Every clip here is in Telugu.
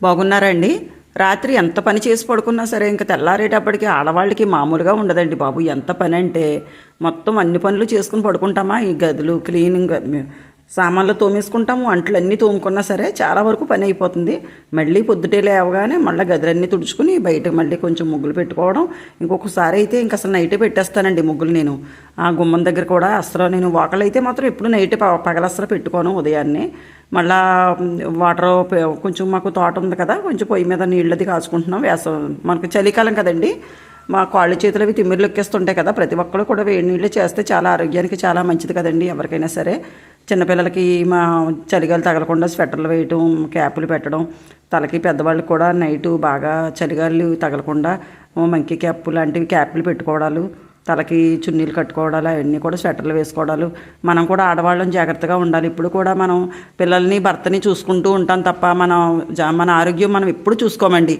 బాగున్నారండి. రాత్రి ఎంత పని చేసి పడుకున్నా సరే ఇంక తెల్లారేటప్పటికి ఆడవాళ్ళకి మామూలుగా ఉండదండి బాబు. ఎంత పని అంటే మొత్తం అన్ని పనులు చేసుకుని పడుకుంటామా, ఈ గదులు క్లీనింగ్, సామాన్లు తోమేసుకుంటాము, అంట్లన్నీ తోముకున్నా సరే చాలా వరకు పని అయిపోతుంది. మళ్ళీ పొద్దుటే లేవగానే మళ్ళీ గదులన్నీ తుడుచుకుని బయటకు మళ్ళీ కొంచెం ముగ్గులు పెట్టుకోవడం. ఇంకొకసారి అయితే ఇంక అసలు నైటే పెట్టేస్తానండి ముగ్గులు. నేను ఆ గుమ్మం దగ్గర కూడా అసలు నేను వాకలైతే మాత్రం ఎప్పుడు నైటే పగలసలు పెట్టుకోను. ఉదయాన్నే మళ్ళా వాటర్ కొంచెం మాకు తోట ఉంది కదా, కొంచెం పొయ్యి మీద నీళ్ళది కాచుకుంటున్నాం. మనకు చలికాలం కదండి, మా కాళ్ళు చేతులు అవి తిమ్మిర్లు ఎక్కేస్తుంటాయి కదా. ప్రతి ఒక్కరు కూడా వేడి నీళ్ళు చేస్తే చాలా ఆరోగ్యానికి చాలా మంచిది కదండి ఎవరికైనా సరే. చిన్నపిల్లలకి మా చలిగాలు తగలకుండా స్వెటర్లు వేయటం, క్యాపులు పెట్టడం, తలకి పెద్దవాళ్ళకి కూడా నైటు బాగా చలిగాలు తగలకుండా మంకీ క్యాప్ లాంటివి క్యాపులు పెట్టుకోవడాలు, తలకి చున్నీలు కట్టుకోవడాలు, అవన్నీ కూడా స్వెటర్లు వేసుకోవడాలు. మనం కూడా ఆడవాళ్ళం జాగ్రత్తగా ఉండాలి. ఇప్పుడు కూడా మనం పిల్లల్ని భర్తని చూసుకుంటూ ఉంటాం తప్ప మన ఆరోగ్యం మనం ఎప్పుడు చూసుకోమండి.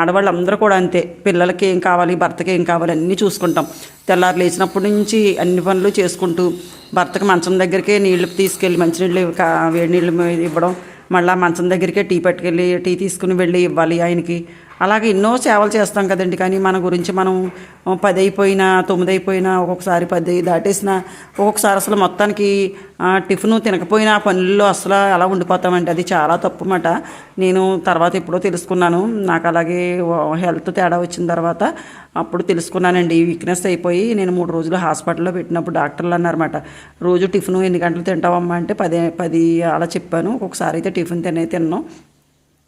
ఆడవాళ్ళు అందరూ కూడా అంతే. పిల్లలకి ఏం కావాలి, భర్తకి ఏం కావాలి అన్నీ చూసుకుంటాం. తెల్లారు లేచినప్పటి నుంచి అన్ని పనులు చేసుకుంటూ భర్తకి మంచం దగ్గరికే నీళ్ళు తీసుకెళ్ళి మంచినీళ్ళు వేడి నీళ్ళు ఇవ్వడం, మళ్ళీ మంచం దగ్గరికే టీ పట్టుకెళ్ళి టీ తీసుకుని వెళ్ళి ఇవ్వాలి ఆయనకి. అలాగే ఎన్నో సేవలు చేస్తాం కదండి. కానీ మన గురించి మనం 10 అయిపోయినా 9 అయిపోయినా, ఒక్కొక్కసారి 10 దాటేసినా, ఒక్కొక్కసారి అసలు మొత్తానికి టిఫిన్ తినకపోయినా పనుల్లో అసలు అలా ఉండిపోతామండి. అది చాలా తప్పు మాట. నేను తర్వాత ఎప్పుడో తెలుసుకున్నాను. నాకు అలాగే హెల్త్ తేడా వచ్చిన తర్వాత అప్పుడు తెలుసుకున్నానండి. వీక్నెస్ అయిపోయి నేను 3 రోజులు హాస్పిటల్లో పెట్టినప్పుడు డాక్టర్లు అన్నారన్నమాట, రోజు టిఫిన్ ఎన్ని గంటలు తింటావమ్మా అంటే 10 అలా చెప్పాను. ఒక్కొక్కసారి అయితే టిఫిన్ తిన్నాను.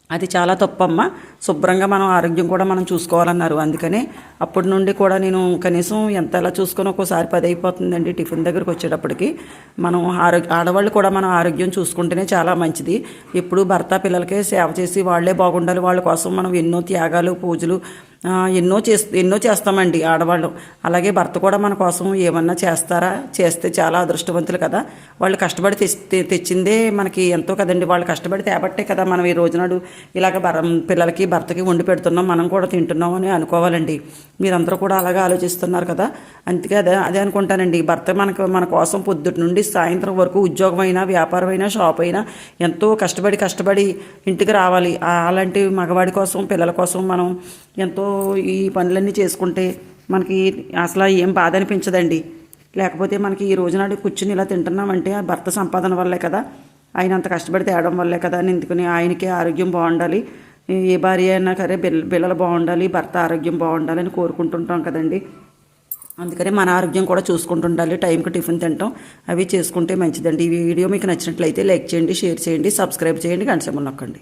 అది చాలా తప్పమ్మ. శుభ్రంగా మనం ఆరోగ్యం కూడా మనం చూసుకోవాలన్నారు. అందుకనే అప్పటి నుండి కూడా నేను కనీసం ఎంత ఎలా చూసుకొని ఒక్కోసారి 10 అయిపోతుందండి టిఫిన్ దగ్గరకు వచ్చేటప్పటికి. మనం ఆడవాళ్ళు కూడా మనం ఆరోగ్యం చూసుకుంటేనే చాలా మంచిది. ఎప్పుడు భర్త పిల్లలకే సేవ చేసి వాళ్ళే బాగుండాలి, వాళ్ళ కోసం మనం ఎన్నో త్యాగాలు, పూజలు ఎన్నో చేస్తామండి ఆడవాళ్ళు. అలాగే భర్త కూడా మన కోసం ఏమన్నా చేస్తే చాలా అదృష్టవంతులు కదా. వాళ్ళు కష్టపడి తెచ్చిందే మనకి ఎంతో కదండి. వాళ్ళు కష్టపడి తేబట్టే కదా మనం ఈ రోజునాడు ఇలాగ పిల్లలకి భర్తకి వండి పెడుతున్నాం, మనం కూడా తింటున్నాం అని అనుకోవాలండి. మీరందరూ కూడా అలాగే ఆలోచిస్తున్నారు కదా. అందుకే అదే అనుకుంటానండి. భర్త మన కోసం పొద్దుటి నుండి సాయంత్రం వరకు ఉద్యోగమైనా, వ్యాపారమైనా, షాప్ అయినా ఎంతో కష్టపడి ఇంటికి రావాలి. అలాంటి మగవాడి కోసం, పిల్లల కోసం మనం ఎంతో ఈ పనులన్నీ చేసుకుంటే మనకి అసలు ఏం బాధ అనిపించదండి. లేకపోతే మనకి ఈ రోజునాడు కూర్చుని ఇలా తింటున్నామంటే ఆ భర్త సంపాదన వల్లే కదా, ఆయన అంత కష్టపడి తేవడం వల్లే కదా. ఎందుకని ఆయనకే ఆరోగ్యం బాగుండాలి, ఏ భార్య అయినా సరే పిల్లలు బాగుండాలి, భర్త ఆరోగ్యం బాగుండాలి అని కోరుకుంటుంటాం కదండి. అందుకని మన ఆరోగ్యం కూడా చూసుకుంటుండాలి. టైంకి టిఫిన్ తింటాం అవి చేసుకుంటే మంచిదండి. ఈ వీడియో మీకు నచ్చినట్లయితే లైక్ చేయండి, షేర్ చేయండి, సబ్స్క్రైబ్ చేయండి, గంట సింబల్ నొక్కండి.